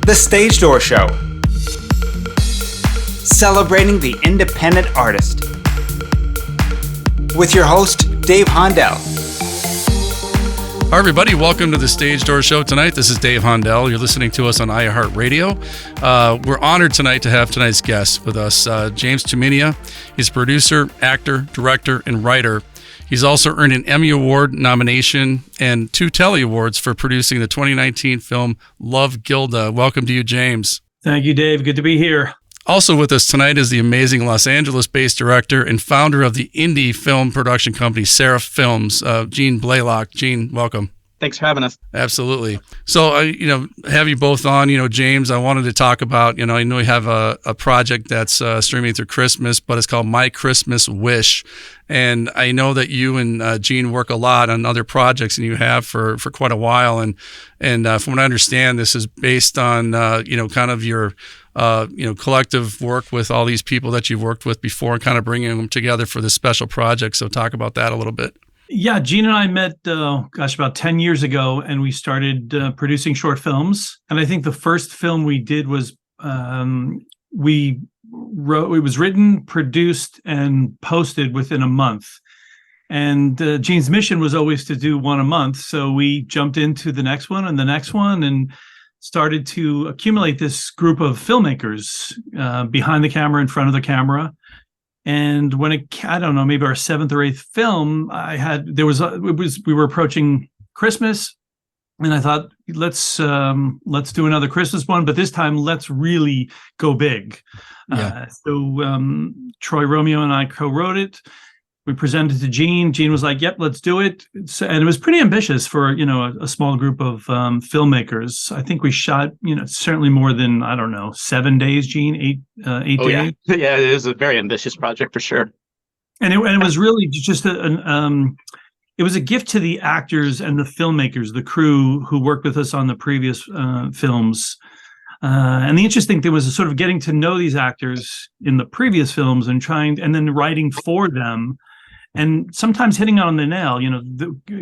The Stage Door Show, celebrating the independent artist, with your host, Dave Hondell. Hi, everybody. Welcome to the Stage Door Show tonight. This is Dave Hondell. You're listening to us on iHeartRadio. We're honored tonight to have tonight's guest with us, James Tumminia. He's a producer, actor, director, and writer. He's also earned an Emmy Award nomination and 2 Telly Awards for producing the 2019 film Love, Gilda. Welcome to you, James. Thank you, Dave. Good to be here. Also with us tonight is the amazing Los Angeles-based director and founder of the indie film production company Seraph Films, Gene Blalock. Gene, welcome. Thanks for having us. Absolutely. So, have you both on, James, I wanted to talk about, I know you have a project that's streaming through Christmas, but it's called My Christmas Wish. And I know that you and Gene work a lot on other projects, and you have for quite a while. And from what I understand, this is based on, kind of your, collective work with all these people that you've worked with before and kind of bringing them together for this special project. So talk about that a little bit. Yeah, Gene and I met, about 10 years ago, and we started producing short films. And I think the first film we did was it was written, produced, and posted within a month. And Gene's mission was always to do one a month. So we jumped into the next one and the next one and started to accumulate this group of filmmakers behind the camera, in front of the camera. And when maybe our 7th or 8th film, we were approaching Christmas, and I thought, let's do another Christmas one, but this time let's really go big. Yeah. So Troy Romeo and I co-wrote it. We presented to Gene. Gene was like, "Yep, let's do it." And it was pretty ambitious for a small group of filmmakers. I think we shot certainly more than 7 days. Gene, eight days. Yeah, it is a very ambitious project for sure. And it was really just it was a gift to the actors and the filmmakers, the crew who worked with us on the previous films. And the interesting thing was sort of getting to know these actors in the previous films and then writing for them. And sometimes hitting on the nail,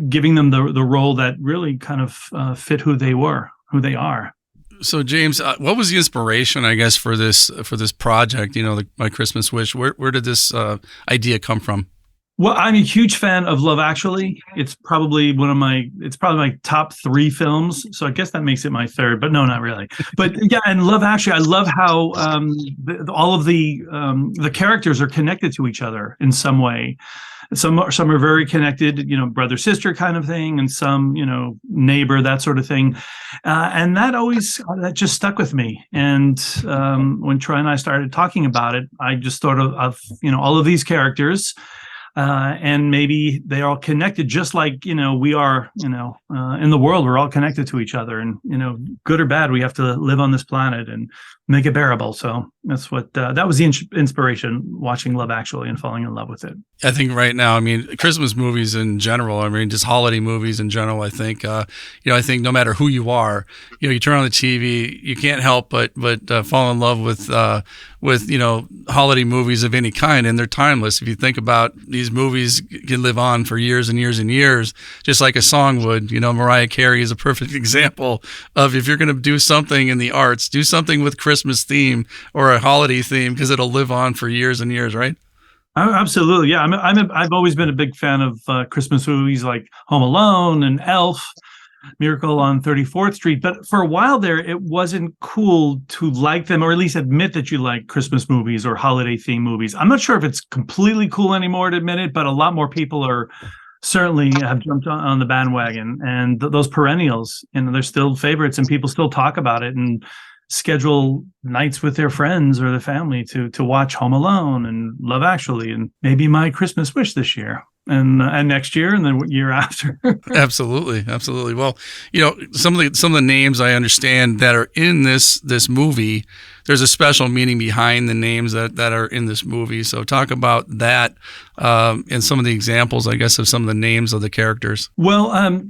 giving them the role that really kind of fit who they are. So, James, what was the inspiration, I guess, for this project? My Christmas Wish. Where did this idea come from? Well, I'm a huge fan of Love Actually. It's probably my top 3 films. So I guess that makes it my 3rd, but no, not really. But yeah, and Love Actually, I love how all of the characters are connected to each other in some way. Some are very connected, brother sister kind of thing, and some neighbor, that sort of thing, and that just stuck with me. And when Troy and I started talking about it, I just thought of all of these characters. And maybe they're all connected, just like, we are, in the world, we're all connected to each other, and, good or bad, we have to live on this planet and make it bearable. So that's what, that was the inspiration, watching Love Actually and falling in love with it. I think right now, Christmas movies in general, just holiday movies in general, I think no matter who you are, you turn on the TV, you can't help but fall in love with holiday movies of any kind, and they're timeless. If you think about these movies can live on for years and years and years, just like a song would. Mariah Carey is a perfect example of, if you're going to do something in the arts, do something with Christmas theme or a holiday theme, because it'll live on for years and years, right? Absolutely, yeah. I've always been a big fan of Christmas movies like Home Alone and Elf, Miracle on 34th Street. But for a while there, it wasn't cool to like them, or at least admit that you like Christmas movies or holiday theme movies. I'm not sure if it's completely cool anymore to admit it, but a lot more people certainly have jumped on the bandwagon. And those perennials, they're still favorites, and people still talk about it and schedule nights with their friends or their family to watch Home Alone and Love Actually and maybe My Christmas Wish this year. And next year, and then year after. Absolutely. Well, some of the names I understand that are in this movie, there's a special meaning behind the names that are in this movie. So talk about that and some of the examples, I guess, of some of the names of the characters. Well,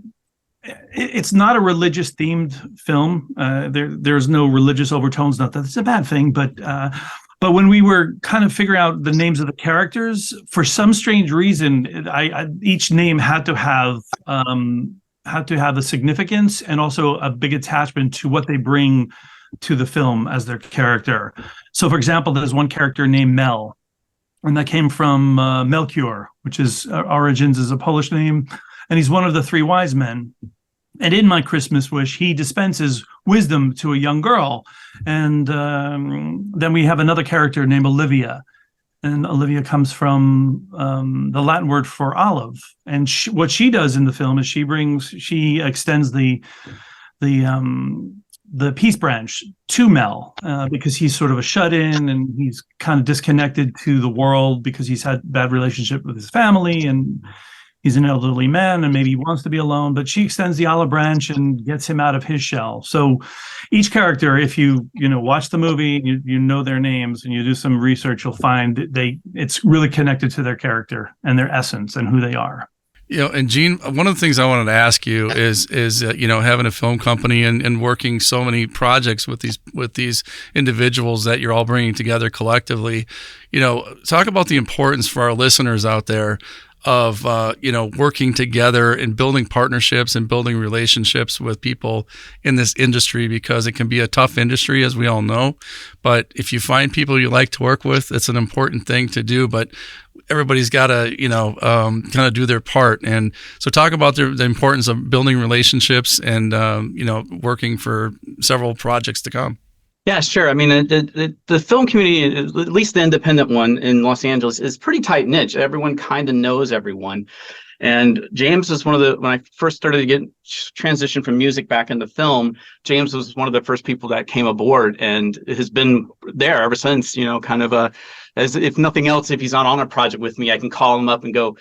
it's not a religious themed film. There's no religious overtones. Not that it's a bad thing, but when we were kind of figuring out the names of the characters, for some strange reason, each name had to have a significance and also a big attachment to what they bring to the film as their character. So, for example, there's one character named Mel, and that came from Melchior, which is origins is a Polish name, and he's one of the three wise men. And in My Christmas Wish, he dispenses wisdom to a young girl. And then we have another character named Olivia. And Olivia comes from the Latin word for olive. And what she does in the film is she extends the peace branch to Mel because he's sort of a shut-in and he's kind of disconnected to the world because he's had bad relationship with his family and he's an elderly man and maybe he wants to be alone, but she extends the olive branch and gets him out of his shell. So each character, if you watch the movie, you know their names and you do some research, you'll find that it's really connected to their character and their essence and who they are. And Gene, one of the things I wanted to ask you is having a film company and working so many projects with these individuals that you're all bringing together collectively. Talk about the importance for our listeners out there of working together and building partnerships and building relationships with people in this industry, because it can be a tough industry, as we all know. But if you find people you like to work with, it's an important thing to do. But everybody's got to, kind of do their part. And so talk about the importance of building relationships and, working for several projects to come. Yeah, sure. I mean, the film community, at least the independent one in Los Angeles, is pretty tight knit. Everyone kind of knows everyone. And James was when I first started to get transition from music back into film, James was one of the first people that came aboard and has been there ever since, kind of as if nothing else, if he's not on a project with me, I can call him up and go,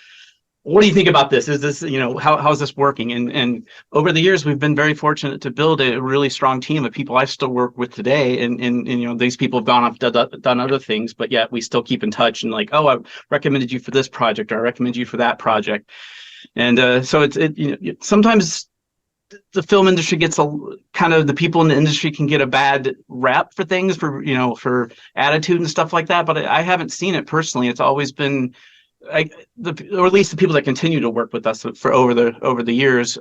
what do you think about this? Is this, how's this working? And over the years, we've been very fortunate to build a really strong team of people I still work with today. And these people have gone off, done other things, but yet we still keep in touch and like, oh, I recommended you for this project, or I recommend you for that project. And so sometimes the film industry gets the people in the industry can get a bad rap for things for attitude and stuff like that. But I haven't seen it personally. It's always been or at least the people that continue to work with us for over the years,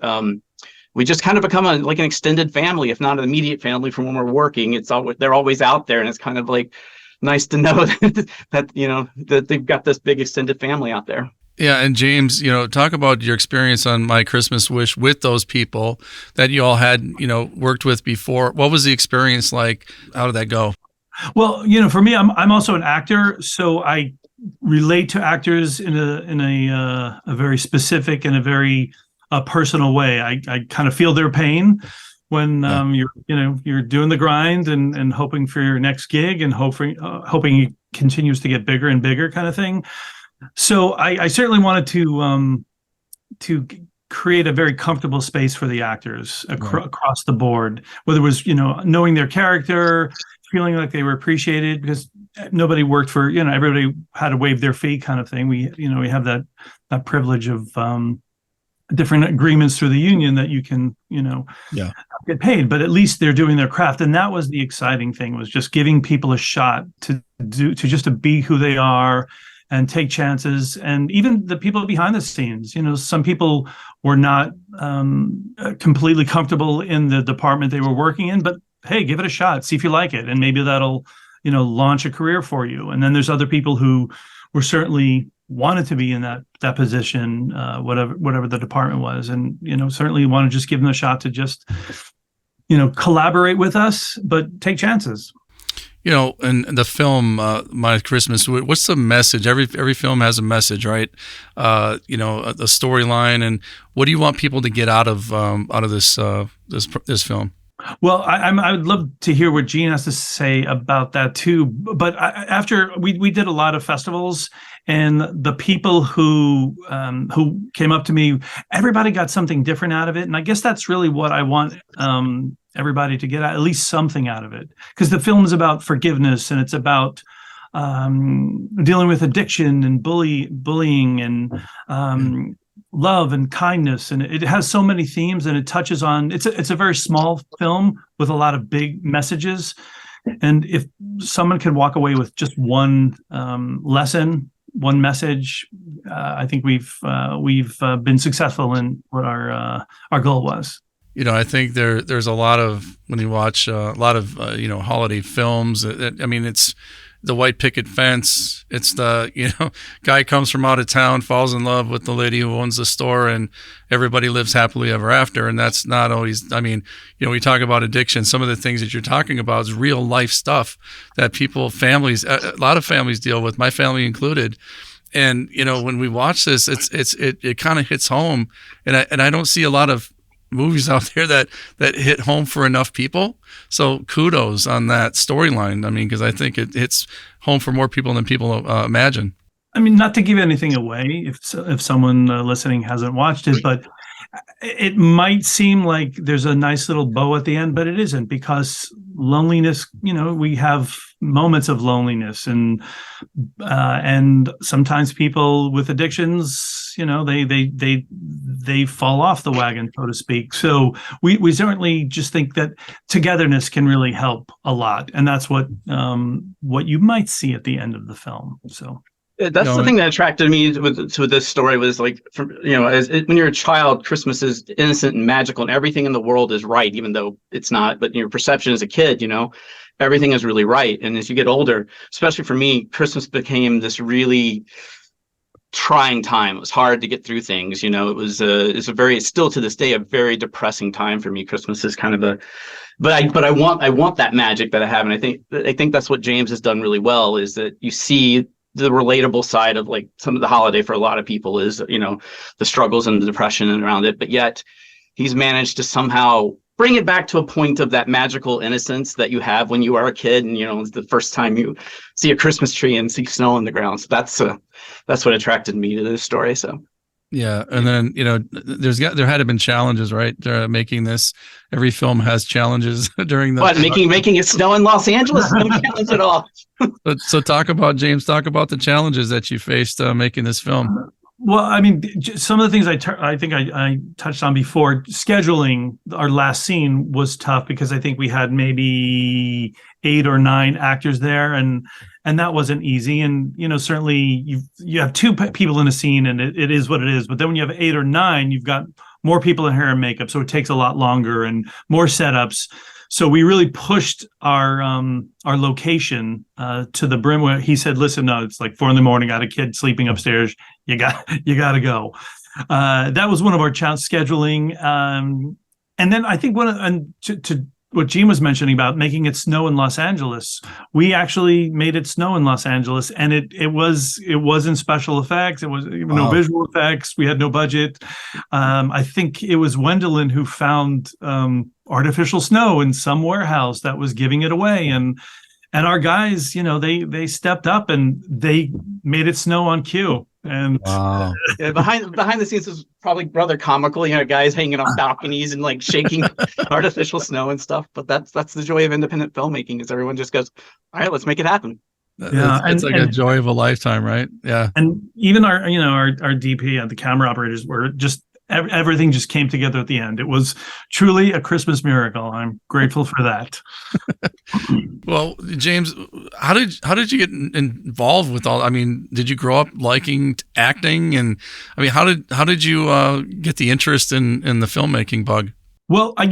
we just kind of become like an extended family, if not an immediate family from when we're working. They're always out there, and it's kind of like nice to know that they've got this big extended family out there. Yeah, and James, talk about your experience on My Christmas Wish with those people that you all had, worked with before. What was the experience like? How did that go? Well, for me, I'm also an actor, so I relate to actors in a very specific and a very personal way. I kind of feel their pain when you're doing the grind and hoping for your next gig and hoping it continues to get bigger and bigger, kind of thing. So I certainly wanted to create a very comfortable space for the actors across the board, whether it was knowing their character, feeling like they were appreciated, because nobody worked for everybody had to waive their fee, kind of thing. We have that privilege of different agreements through the union that you can get paid, but at least they're doing their craft. And that was the exciting thing, was just giving people a shot to be who they are and take chances. And even the people behind the scenes, some people were not completely comfortable in the department they were working in, but hey, give it a shot, see if you like it, and maybe that'll launch a career for you. And then there's other people who were certainly wanted to be in that position, whatever the department was, and certainly want to just give them a shot to just collaborate with us, but take chances. And the film, My Christmas, what's the message? Every film has a message, right? A storyline, and what do you want people to get out of this film? Well, I would love to hear what Gene has to say about that too. But after we did a lot of festivals, and the people who came up to me, everybody got something different out of it, and I guess that's really what I want everybody to get at least something out of it, because the film is about forgiveness, and it's about dealing with addiction and bullying and love and kindness, and it has so many themes, and it touches on it's a very small film with a lot of big messages. And if someone could walk away with just one lesson, one message, I think we've been successful in what our goal was. I think there's a lot of, when you watch a lot of holiday films. I mean, it's the white picket fence. It's the guy comes from out of town, falls in love with the lady who owns the store, and everybody lives happily ever after. And that's not always. I mean, we talk about addiction. Some of the things that you're talking about is real life stuff that families, a lot of families deal with, my family included. And when we watch this, it kind of hits home, and I don't see a lot of movies out there that hit home for enough people. So kudos on that storyline. I mean, because I think it hits home for more people than people imagine. I mean, not to give anything away if someone listening hasn't watched it, but it might seem like there's a nice little bow at the end, but it isn't, because loneliness, we have moments of loneliness, and sometimes people with addictions, they fall off the wagon, so to speak. So we certainly just think that togetherness can really help a lot, and that's what you might see at the end of the film. So. That's the thing that attracted me to this story was like, when you're a child, Christmas is innocent and magical, and everything in the world is right, even though it's not. But your perception as a kid, everything is really right. And as you get older, especially for me, Christmas became this really trying time. It was hard to get through things. It's still to this day a very depressing time for me. Christmas is kind of but I want that magic that I have, and I think that's what James has done really well, is that you see the relatable side of like some of the holiday for a lot of people is, the struggles and the depression and around it. But yet he's managed to somehow bring it back to a point of that magical innocence that you have when you are a kid. And, it's the first time you see a Christmas tree and see snow on the ground. So that's what attracted me to this story. So. Yeah. And then, there had to have been challenges, right? Making this. Every film has challenges during the. What, making it snow in Los Angeles? No challenge at all. So talk about the challenges that you faced making this film. Well, I mean, some of the things I think I touched on before. Scheduling our last scene was tough, because I think we had maybe 8 or 9 actors there, and that wasn't easy. And certainly you have 2 people in a scene, and it is what it is. But then when you have 8 or 9, you've got more people in hair and makeup, so it takes a lot longer and more setups. So we really pushed our location to the brim, where he said, "Listen, no, it's like 4 a.m. I got a kid sleeping upstairs. You got to go." That was one of our challenges, scheduling. And then I think to what Gene was mentioning about making it snow in Los Angeles, we actually made it snow in Los Angeles, and it wasn't special effects. It was no visual effects. We had no budget. I think it was Wendelin who found artificial snow in some warehouse that was giving it away, and our guys, they stepped up and they made it snow on cue. And wow. Yeah, behind the scenes was probably rather comical, guys hanging off balconies and like shaking artificial snow and stuff. But that's the joy of independent filmmaking, is everyone just goes, "All right, let's make it happen." Yeah, it's like a joy of a lifetime, right? Yeah. And even our DP and the camera operators were just, everything just came together at the end. It was truly a Christmas miracle. I'm grateful for that. Well, James, how did you get involved with all? I mean, did you grow up liking acting? And I mean, how did you get the interest in the filmmaking bug? Well, I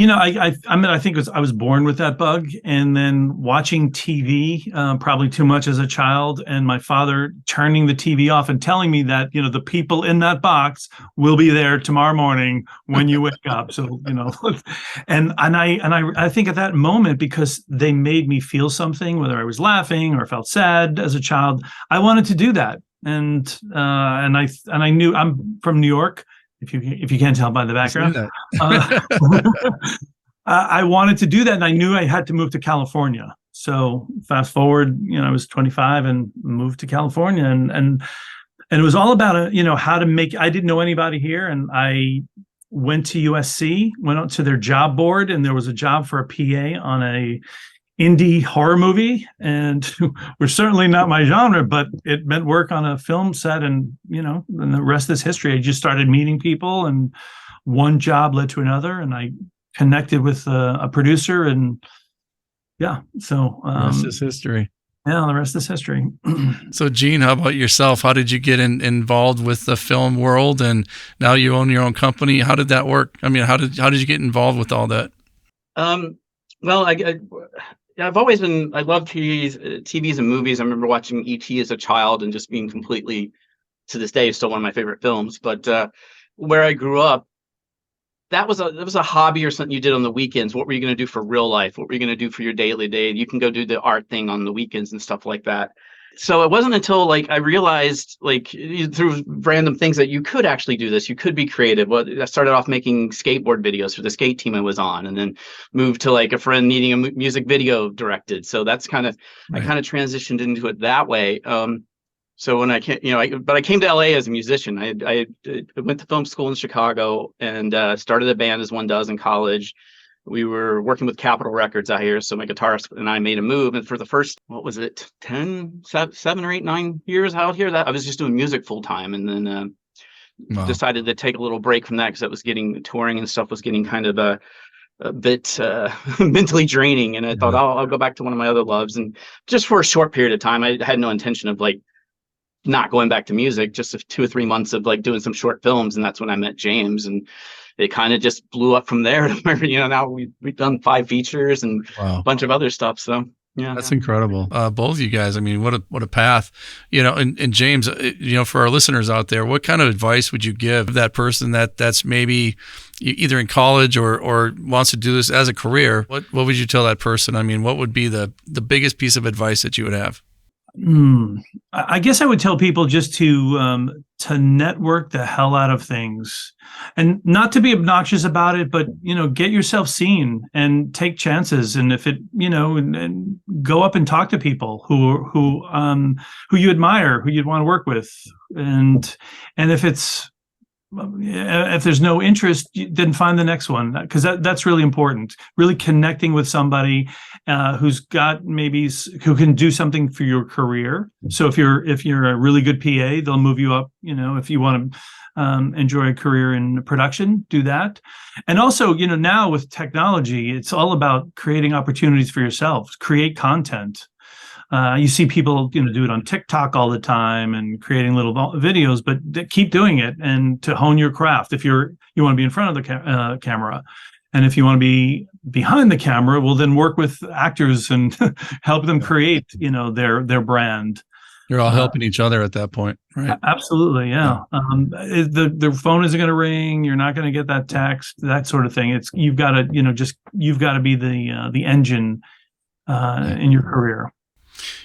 think I was born with that bug, and then watching TV probably too much as a child, and my father turning the TV off and telling me that the people in that box will be there tomorrow morning when you wake up. So and I think at that moment, because they made me feel something, whether I was laughing or felt sad as a child, I wanted to do that, and I knew I'm from New York. If you can't tell by the background, I wanted to do that, and I knew I had to move to California. So fast forward, I was 25 and moved to California, and it was all about how to make. I didn't know anybody here, and I went to USC, went out to their job board, and there was a job for a PA on a indie horror movie, and we're certainly not my genre, but it meant work on a film set, and and the rest is history. I just started meeting people, and one job led to another, and I connected with a producer, and yeah, so rest is history. Yeah, the rest is history. So, Gene, how about yourself? How did you get involved with the film world, and now you own your own company? How did that work? I mean, how did you get involved with all that? Well, I've always been, I love TVs and movies. I remember watching E.T. as a child and just being completely, to this day, still one of my favorite films. But where I grew up, that was a hobby or something you did on the weekends. What were you going to do for real life? What were you going to do for your daily day? You can go do the art thing on the weekends and stuff like that. So it wasn't until like I realized like through random things that you could actually do this. You could be creative. Well, I started off making skateboard videos for the skate team I was on, and then moved to like a friend needing a music video directed. So that's kind of, right. I kind of transitioned into it that way. So when I came, but I came to LA as a musician. I went to film school in Chicago and started a band as one does in college. We were working with Capitol Records out here. So my guitarist and I made a move. And for the first, 7 or 8, 9 years out here, that I was just doing music full time. And then decided to take a little break from that because it was touring and stuff was getting kind of a bit mentally draining. And I thought, I'll go back to one of my other loves. And just for a short period of time, I had no intention of like not going back to music, just 2 or 3 months of like doing some short films. And that's when I met James, and it kind of just blew up from there to where, now we've done 5 features and a bunch of other stuff. So yeah, that's incredible. Both of you guys. I mean, what a path, and James, for our listeners out there, what kind of advice would you give that person that's maybe either in college or wants to do this as a career? What would you tell that person? I mean, what would be the biggest piece of advice that you would have? I guess I would tell people just to network the hell out of things, and not to be obnoxious about it, but get yourself seen and take chances. And if it and go up and talk to people who you admire, who you'd want to work with, and if there's no interest, then find the next one, because that's really important. Really connecting with somebody who can do something for your career. So if you're a really good PA, they'll move you up. If you want to enjoy a career in production, do that. And also, now with technology, it's all about creating opportunities for yourself. Create content. You see people, do it on TikTok all the time and creating little videos, but keep doing it and to hone your craft. If you want to be in front of the camera, and if you want to be behind the camera, well, then work with actors and help them create, their brand. You're all helping each other at that point, right? Absolutely, yeah. The phone isn't going to ring. You're not going to get that text, that sort of thing. You've got to, you've got to be the engine in your career.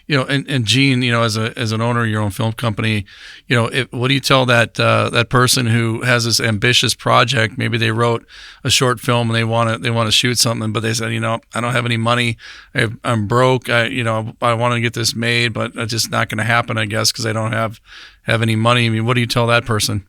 And Gene, as an owner of your own film company, what do you tell that person who has this ambitious project? Maybe they wrote a short film and they want to shoot something, but they said, I don't have any money. I'm broke. I want to get this made, but it's just not going to happen, I guess, because I don't have any money. I mean, what do you tell that person?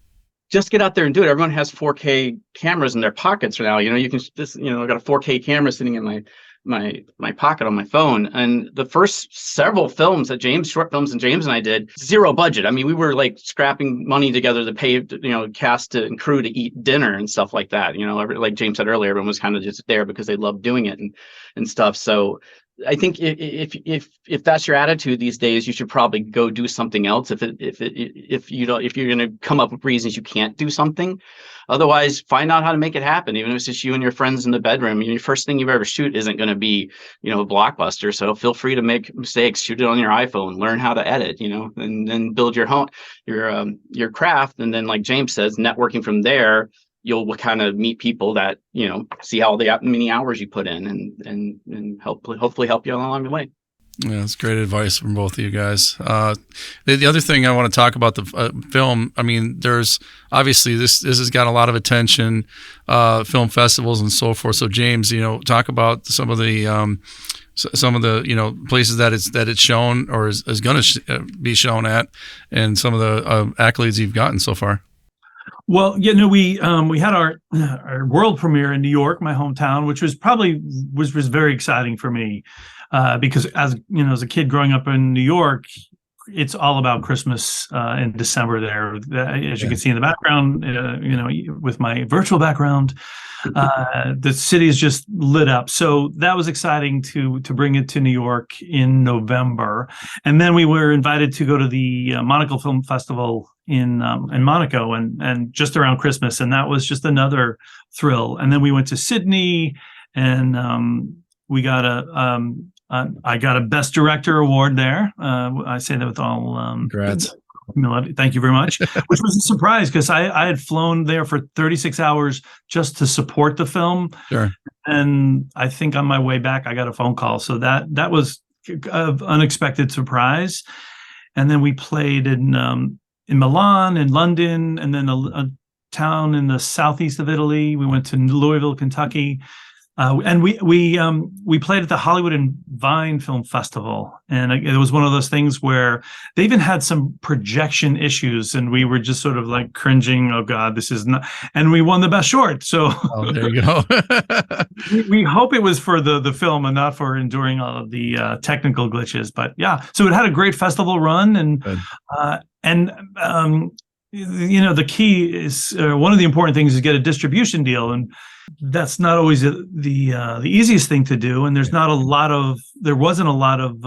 Just get out there and do it. Everyone has 4K cameras in their pockets now. You can just, I got a 4K camera sitting in my pocket on my phone. And the first several films short films that James and I did, zero budget. I mean, we were like scrapping money together to pay, cast and crew to eat dinner and stuff like that. Like James said earlier, everyone was kind of just there because they loved doing it and stuff. So I think if that's your attitude these days, you should probably go do something else. If you're going to come up with reasons you can't do something, otherwise find out how to make it happen. Even if it's just you and your friends in the bedroom, your first thing you ever shoot isn't going to be, a blockbuster. So feel free to make mistakes, shoot it on your iPhone, learn how to edit, and then build your craft. And then, like James says, networking from there, you'll kind of meet people that, see how many hours you put in and hopefully help you along the way. Yeah, that's great advice from both of you guys. The other thing I want to talk about the film, I mean, there's obviously this has got a lot of attention, film festivals and so forth. So James, talk about some of the places that it's shown or is going to be shown at, and some of the accolades you've gotten so far. Well, we had our world premiere in New York, my hometown, which was very exciting for me because as a kid growing up in New York, it's all about Christmas in December there, as you can see in the background, with my virtual background. The city is just lit up. So that was exciting to bring it to New York in November. And then we were invited to go to the Monaco Film Festival in Monaco and just around Christmas. And that was just another thrill. And then we went to Sydney, and we got I got a Best Director award there. I say that with all Congrats. humility. Thank you very much. Which was a surprise because I had flown there for 36 hours just to support the film. Sure. And I think on my way back, I got a phone call. So that was an unexpected surprise. And then we played in Milan, in London, and then a town in the southeast of Italy. We went to Louisville, Kentucky. And we played at the Hollywood and Vine Film Festival, and it was one of those things where they even had some projection issues, and we were just sort of like cringing. Oh God, this is not. And we won the best short. So There you go. we hope it was for the film and not for enduring all of the technical glitches. But yeah, so it had a great festival run, and the key is one of the important things is get a distribution deal, and that's not always the easiest thing to do. And there wasn't a lot of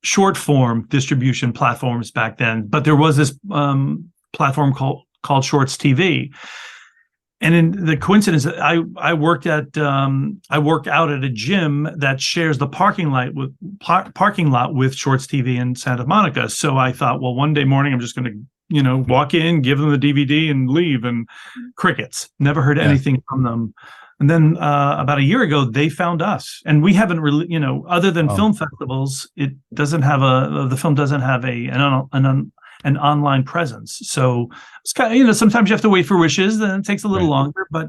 short form distribution platforms back then, but there was this platform called Shorts TV. And in the coincidence that I work out at a gym that shares the parking lot with Shorts TV in Santa Monica. So I thought, well, one day morning I'm just going to walk in, give them the DVD and leave, and crickets. Never heard anything from them. And then about a year ago, they found us, and we haven't really, other than film festivals, the film doesn't have an online presence. So it's kind of, sometimes you have to wait for wishes, then it takes a little longer, but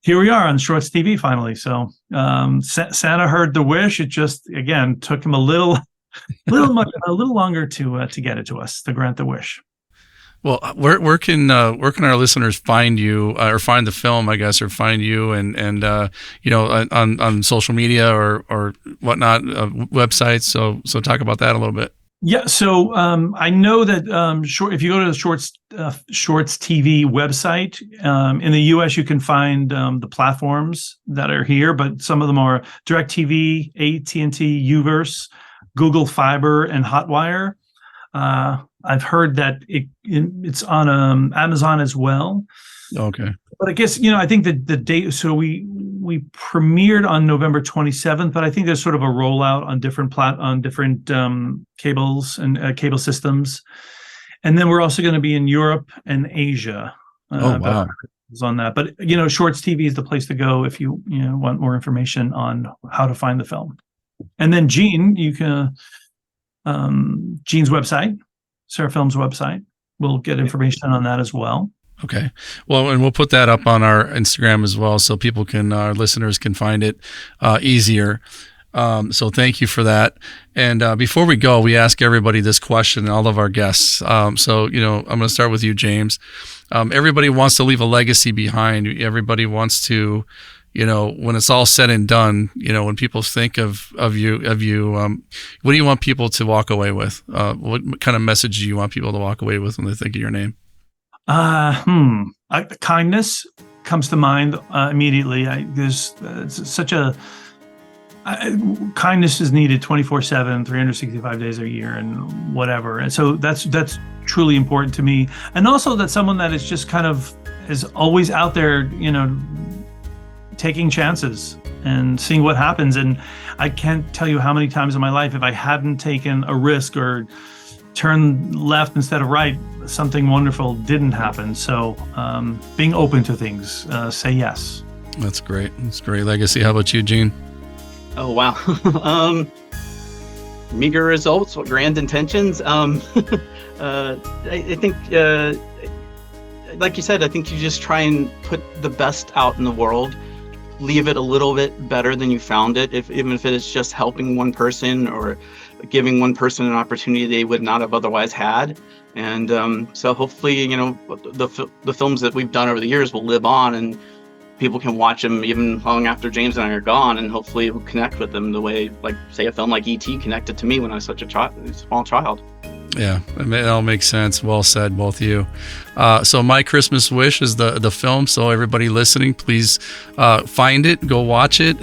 here we are on Shorts TV finally. So Santa heard the wish. It just, again, took him a little longer to get it to us, to grant the wish. Well, where can our listeners find you, or find the film, I guess, or find you and on social media or whatnot, websites? So talk about that a little bit. Yeah, so I know that if you go to the Shorts TV website, in the U.S. you can find the platforms that are here, but some of them are DirecTV, AT&T, Uverse, Google Fiber, and Hotwire. I've heard that it's on Amazon as well. Okay. But I guess, I think that the date, so we premiered on November 27th, but I think there's sort of a rollout on different cables and cable systems. And then we're also going to be in Europe and Asia. Wow. On that. But, Shorts TV is the place to go if you want more information on how to find the film. And then Gene, you can, Gene's website, Seraph Films website, we'll get information on that as well. Okay. Well, and we'll put that up on our Instagram as well, so our listeners can find it easier. So thank you for that. And before we go, we ask everybody this question, all of our guests. So, I'm going to start with you, James. Everybody wants to leave a legacy behind. Everybody wants to, when it's all said and done, when people think of you, what do you want people to walk away with? What kind of message do you want people to walk away with when they think of your name? Kindness comes to mind immediately. Kindness is needed 24/7, 365 days a year, and whatever. And so that's truly important to me. And also that someone that is just kind of is always out there, taking chances and seeing what happens. And I can't tell you how many times in my life, if I hadn't taken a risk or turned left instead of right, something wonderful didn't happen. So being open to things, say yes. That's great. That's great legacy. How about you, Gene? Oh, wow. Meager results, grand intentions. I think, like you said, I think you just try and put the best out in the world, leave it a little bit better than you found it, even if it is just helping one person or giving one person an opportunity they would not have otherwise had. And so hopefully, the films that we've done over the years will live on, and people can watch them even long after James and I are gone, and hopefully it will connect with them the way, like, say, a film like E.T. connected to me when I was such a small child. Yeah, it all makes sense. Well said, both of you. So My Christmas Wish is the film. So everybody listening, please find it, go watch it.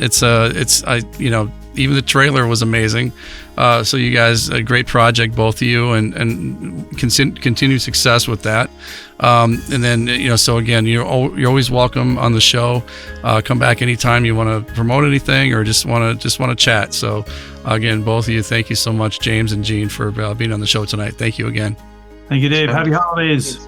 Even the trailer was amazing. So you guys, a great project, both of you, and continue success with that. And then, so again, you're always welcome on the show. Come back anytime you want to promote anything or just want to chat. So again, both of you, thank you so much, James and Gene, for being on the show tonight. Thank you again. Thank you, Dave. Happy holidays.